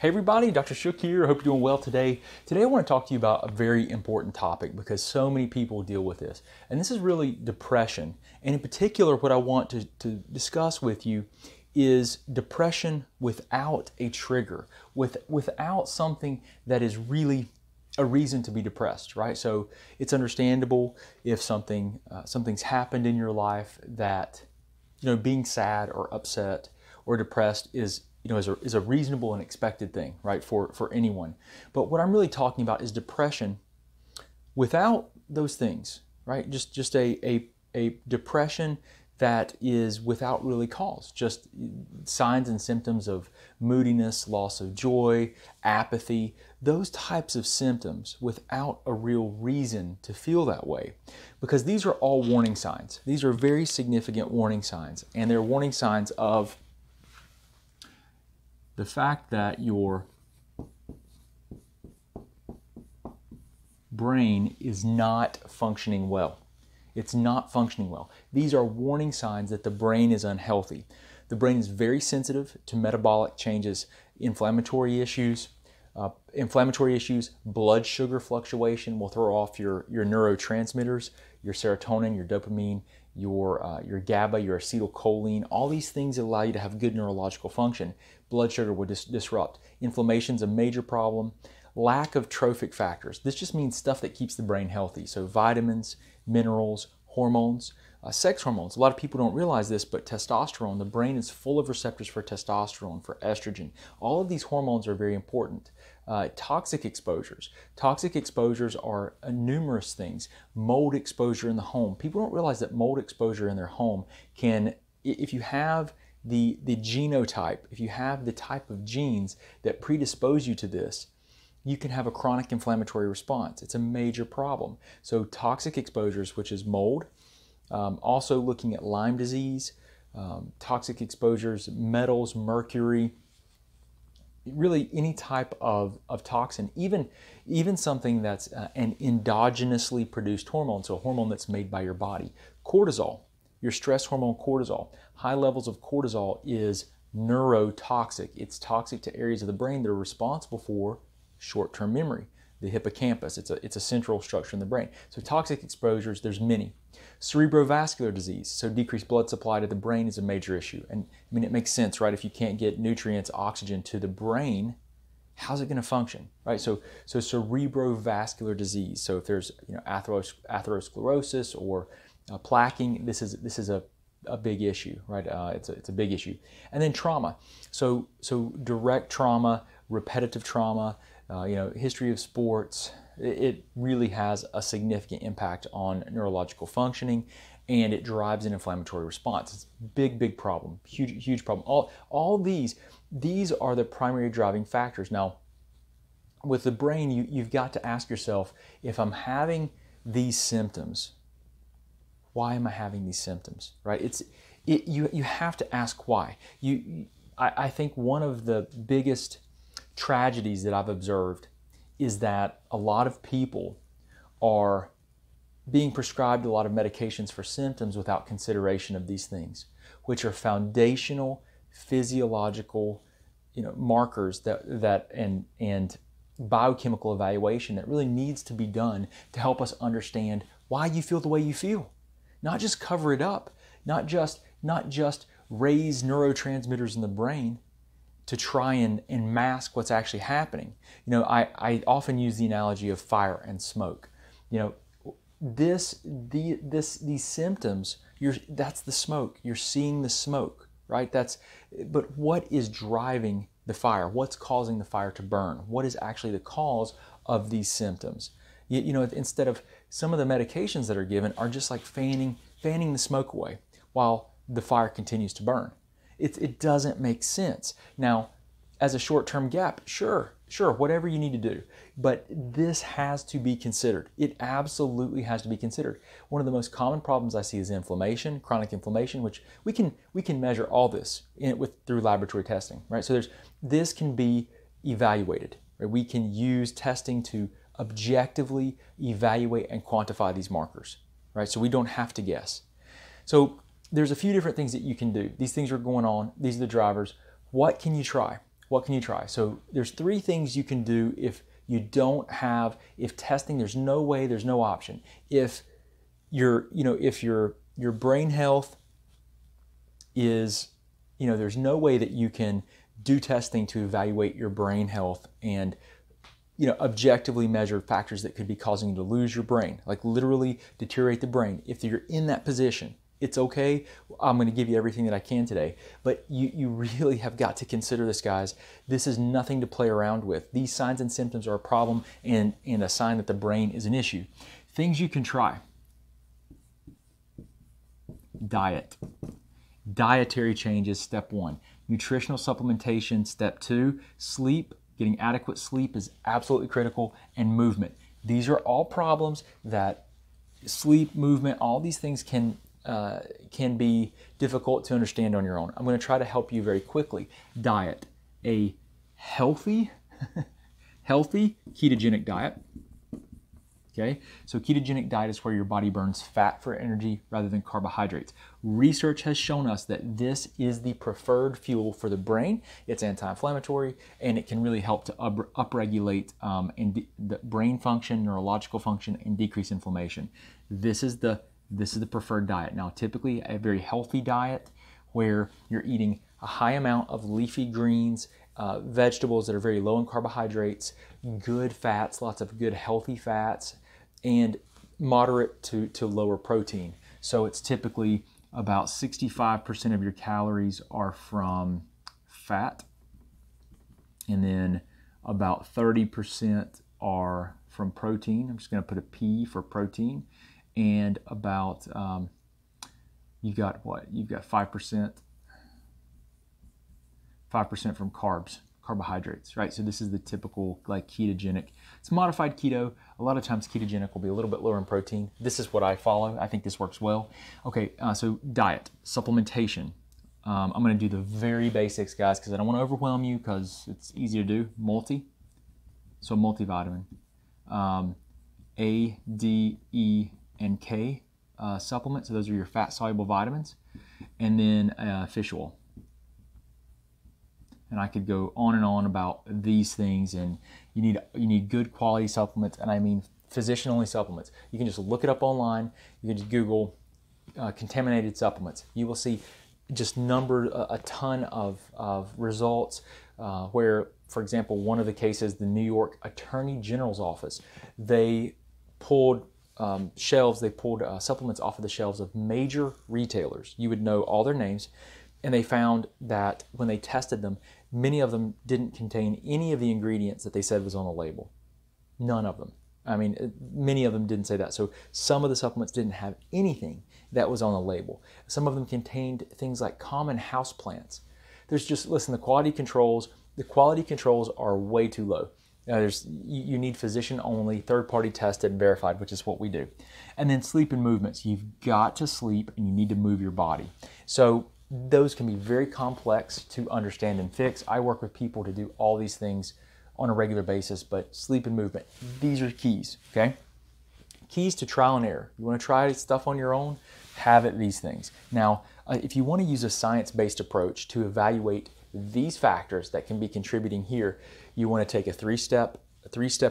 Hey everybody, Dr. Shook here. I hope you're doing well today. Today I want to talk to you about a very important topic because so many people deal with this. And this is really depression. And in particular, what I want to discuss with you is depression without a trigger, without something that is really a reason to be depressed, right? So it's understandable if something's happened in your life that, being sad or upset or depressed is a reasonable and expected thing, right, for anyone. But what I'm really talking about is depression without those things, right? Just a depression that is without really cause, just signs and symptoms of moodiness, loss of joy, apathy, those types of symptoms without a real reason to feel that way. Because these are all warning signs. These are very significant warning signs, and they're warning signs of the fact that your brain is not functioning well. It's not functioning well. These are warning signs that the brain is unhealthy. The brain is very sensitive to metabolic changes, inflammatory issues, blood sugar fluctuation will throw off your neurotransmitters, your serotonin, your dopamine, your GABA, your acetylcholine, all these things that allow you to have good neurological function. Blood sugar would disrupt. Inflammation's a major problem. Lack of trophic factors. This just means stuff that keeps the brain healthy. So vitamins, minerals, hormones, sex hormones. A lot of people don't realize this, but testosterone, the brain is full of receptors for testosterone, for estrogen. All of these hormones are very important. Toxic exposures. Toxic exposures are numerous things. Mold exposure in the home. People don't realize that mold exposure in their home can, if you have the genotype, if you have the type of genes that predispose you to this, you can have a chronic inflammatory response. It's a major problem. So toxic exposures, which is mold, also looking at Lyme disease, toxic exposures, metals, mercury, really any type of toxin, even something that's an endogenously produced hormone, so a hormone that's made by your body. Cortisol, your stress hormone cortisol. High levels of cortisol is neurotoxic. It's toxic to areas of the brain that are responsible for short-term memory, the hippocampus. It's a central structure in the brain. So toxic exposures, there's many. Cerebrovascular disease, so decreased blood supply to the brain is a major issue. And I mean, it makes sense, right? If you can't get nutrients, oxygen to the brain, how's it going to function, right? So cerebrovascular disease. So if there's atherosclerosis or plaquing, this is a big issue, right? It's a big issue. And then trauma. So direct trauma, repetitive trauma, history of sports, it really has a significant impact on neurological functioning, and it drives an inflammatory response. It's a big problem, huge problem. All these are the primary driving factors. Now, with the brain, you've got to ask yourself, if I'm having these symptoms, why am I having these symptoms, right? You have to ask why. I think one of the biggest tragedies that I've observed is that a lot of people are being prescribed a lot of medications for symptoms without consideration of these things, which are foundational physiological markers and biochemical evaluation that really needs to be done to help us understand why you feel the way you feel. Not just cover it up, not just raise neurotransmitters in the brain to try and mask what's actually happening. I often use the analogy of fire and smoke. These symptoms, that's the smoke. You're seeing the smoke, right? But what is driving the fire? What's causing the fire to burn? What is actually the cause of these symptoms? Instead of some of the medications that are given are just like fanning the smoke away while the fire continues to burn. It doesn't make sense. Now, as a short-term gap, sure, whatever you need to do. But this has to be considered. It absolutely has to be considered. One of the most common problems I see is inflammation, chronic inflammation, which we can measure all this through laboratory testing, right? So this can be evaluated, right? We can use testing to objectively evaluate and quantify these markers, right? So we don't have to guess. So there's a few different things that you can do. These things are going on. These are the drivers. What can you try? What can you try? So there's 3 things you can do if you don't have, if testing, there's no way, there's no option. If if your brain health is, there's no way that you can do testing to evaluate your brain health and objectively measure factors that could be causing you to lose your brain, like literally deteriorate the brain. If you're in that position, it's okay. I'm going to give you everything that I can today, but you really have got to consider this, guys. This is nothing to play around with. These signs and symptoms are a problem and a sign that the brain is an issue. Things you can try. Diet. Dietary changes, step 1. Nutritional supplementation, step 2. Sleep. Getting adequate sleep is absolutely critical, and movement. These are all problems that sleep, movement, all these things can be difficult to understand on your own. I'm going to try to help you very quickly. Diet. A healthy ketogenic diet. Okay, so ketogenic diet is where your body burns fat for energy rather than carbohydrates. Research has shown us that this is the preferred fuel for the brain. It's anti-inflammatory, and it can really help to upregulate the brain function, neurological function, and decrease inflammation. This is the preferred diet. Now, typically a very healthy diet where you're eating a high amount of leafy greens, vegetables that are very low in carbohydrates, good fats, lots of good healthy fats, and moderate to lower protein. So it's typically about 65% of your calories are from fat, and then about 30% are from protein. I'm just going to put a P for protein, and about you've got 5% from carbohydrates, right? So this is the typical like ketogenic. It's modified keto. A lot of times ketogenic will be a little bit lower in protein. This is what I follow. I think this works well. Okay, so diet, supplementation. I'm going to do the very basics, guys, because I don't want to overwhelm you because it's easy to do. So multivitamin. A, D, E, and K supplements. So those are your fat-soluble vitamins. And then fish oil. And I could go on and on about these things, and you need good quality supplements, and I mean physician-only supplements. You can just look it up online. You can just Google contaminated supplements. You will see just a ton of results where, for example, one of the cases, the New York Attorney General's office, they pulled supplements off of the shelves of major retailers. You would know all their names. And they found that when they tested them, many of them didn't contain any of the ingredients that they said was on the label. None of them. I mean, many of them didn't say that. So some of the supplements didn't have anything that was on the label. Some of them contained things like common houseplants. Listen, the quality controls are way too low. You need physician-only, third-party tested, verified, which is what we do. And then sleep and movements. You've got to sleep, and you need to move your body. So those can be very complex to understand and fix. I work with people to do all these things on a regular basis, but sleep and movement, these are keys, okay? Keys to trial and error. You want to try stuff on your own? Have these things. Now, if you want to use a science-based approach to evaluate these factors that can be contributing here, you want to take a three-step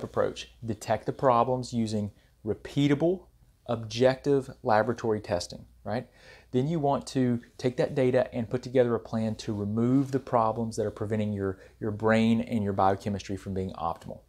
approach. Detect the problems using repeatable, objective laboratory testing, right? Then you want to take that data and put together a plan to remove the problems that are preventing your brain and your biochemistry from being optimal.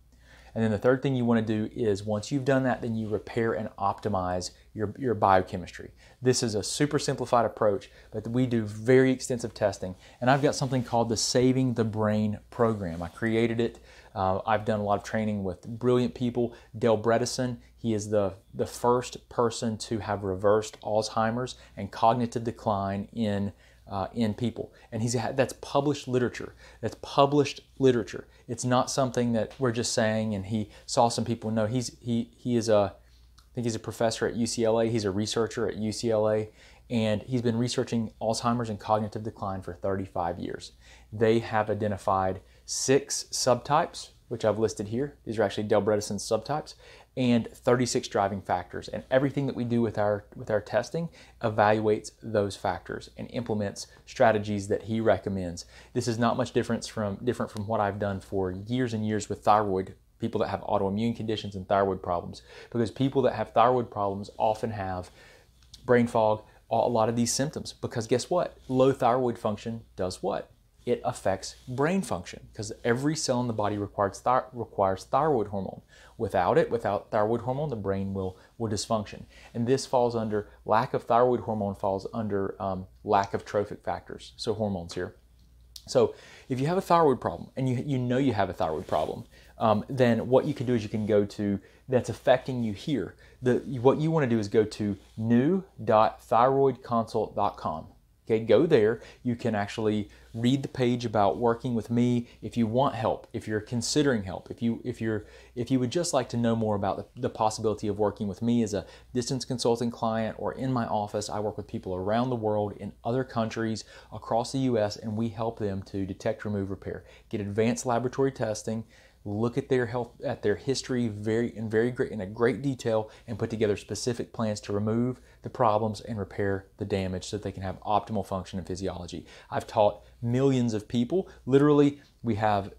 And then the third thing you want to do is, once you've done that, then you repair and optimize your biochemistry. This is a super simplified approach, but we do very extensive testing. And I've got something called the Saving the Brain program. I created it. I've done a lot of training with brilliant people. D.R.R, he is the first person to have reversed Alzheimer's and cognitive decline in people, and that's published literature. That's published literature. It's not something that we're just saying. And he saw some people. No, he is I think he's a professor at UCLA. He's a researcher at UCLA, and he's been researching Alzheimer's and cognitive decline for 35 years. They have identified 6 subtypes, which I've listed here. These are actually D.R.R subtypes, and 36 driving factors. And everything that we do with our testing evaluates those factors and implements strategies that he recommends. This is not much different from what I've done for years and years with thyroid, people that have autoimmune conditions and thyroid problems, because people that have thyroid problems often have brain fog, a lot of these symptoms, because guess what? Low thyroid function does what? It affects brain function, because every cell in the body requires thyroid hormone. Without thyroid hormone, the brain will dysfunction. And this falls under, lack of thyroid hormone falls under lack of trophic factors, so hormones here. So if you have a thyroid problem, and you know you have a thyroid problem, then what you can do is you can go to, that's affecting you here. What you want to do is go to new.thyroidconsult.com. Okay, go there. You can actually read the page about working with me if you want help, if you're considering help, if you would just like to know more about the possibility of working with me as a distance consulting client or in my office. I work with people around the world in other countries across the US, and we help them to detect, remove, repair, get advanced laboratory testing, look at their health, at their history in a great detail, and put together specific plans to remove the problems and repair the damage so that they can have optimal function and physiology. I've taught millions of people. Literally, we have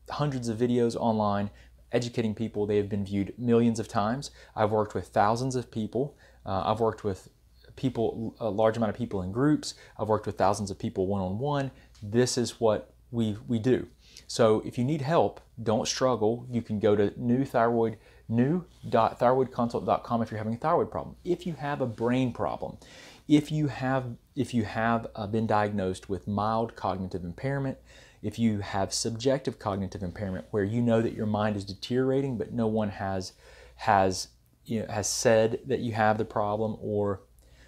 hundreds of videos online educating people. They have been viewed millions of times. I've worked with thousands of people. I've worked with people, a large amount of people in groups. I've worked with thousands of people one-on-one. This is what we do. So if you need help, don't struggle. You can go to new.thyroidconsult.com if you're having a thyroid problem. If you have a brain problem, if you have been diagnosed with mild cognitive impairment, if you have subjective cognitive impairment where you know that your mind is deteriorating but no one has said that you have the problem, or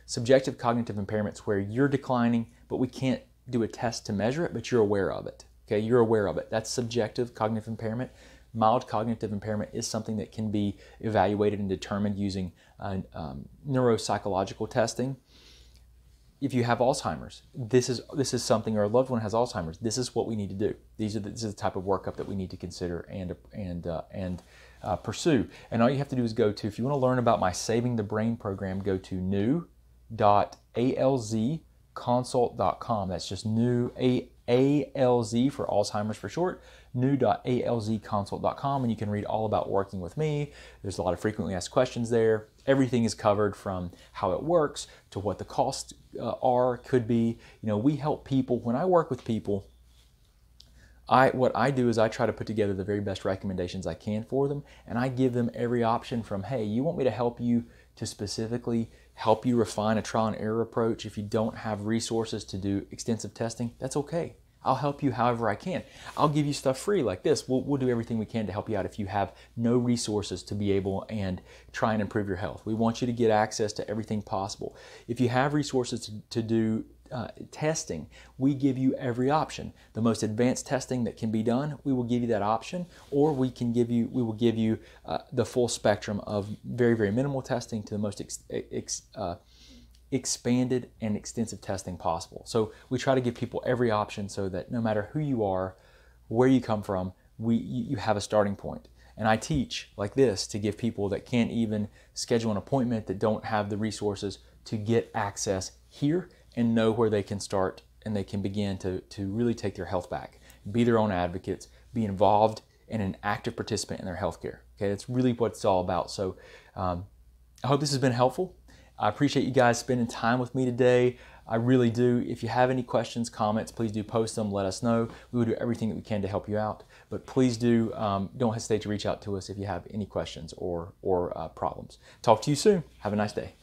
subjective cognitive impairments where you're declining but we can't do a test to measure it, but you're aware of it. Okay, you're aware of it. That's subjective cognitive impairment. Mild cognitive impairment is something that can be evaluated and determined using neuropsychological testing. If you have Alzheimer's, this is something, or a loved one has Alzheimer's, this is what we need to do. This is the type of workup that we need to consider and pursue. And all you have to do is go to, if you want to learn about my Saving the Brain program, go to new.alzconsult.com. That's just new, ALZ for Alzheimer's for short, new.alzconsult.com, and you can read all about working with me. There's a lot of frequently asked questions there. Everything is covered, from how it works to what the costs could be. You know, we help people. When I work with people, what I do is I try to put together the very best recommendations I can for them, and I give them every option from, hey, you want me to help you, to specifically help you refine a trial and error approach. If you don't have resources to do extensive testing, that's okay. I'll help you however I can. I'll give you stuff free like this. We'll do everything we can to help you out if you have no resources to be able and try and improve your health. We want you to get access to everything possible. If you have resources to do testing, we give you every option. The most advanced testing that can be done, we will give you that option, or we will give you the full spectrum of very, very minimal testing to the most expanded and extensive testing possible. So we try to give people every option so that no matter who you are, where you come from, you have a starting point. And I teach like this to give people that can't even schedule an appointment, that don't have the resources, to get access here and know where they can start and they can begin to really take their health back, be their own advocates, be involved and an active participant in their healthcare. Okay, that's really what it's all about. So I hope this has been helpful. I appreciate you guys spending time with me today. I really do. If you have any questions, comments, please do post them. Let us know. We will do everything that we can to help you out. But please do, don't hesitate to reach out to us if you have any questions or problems. Talk to you soon. Have a nice day.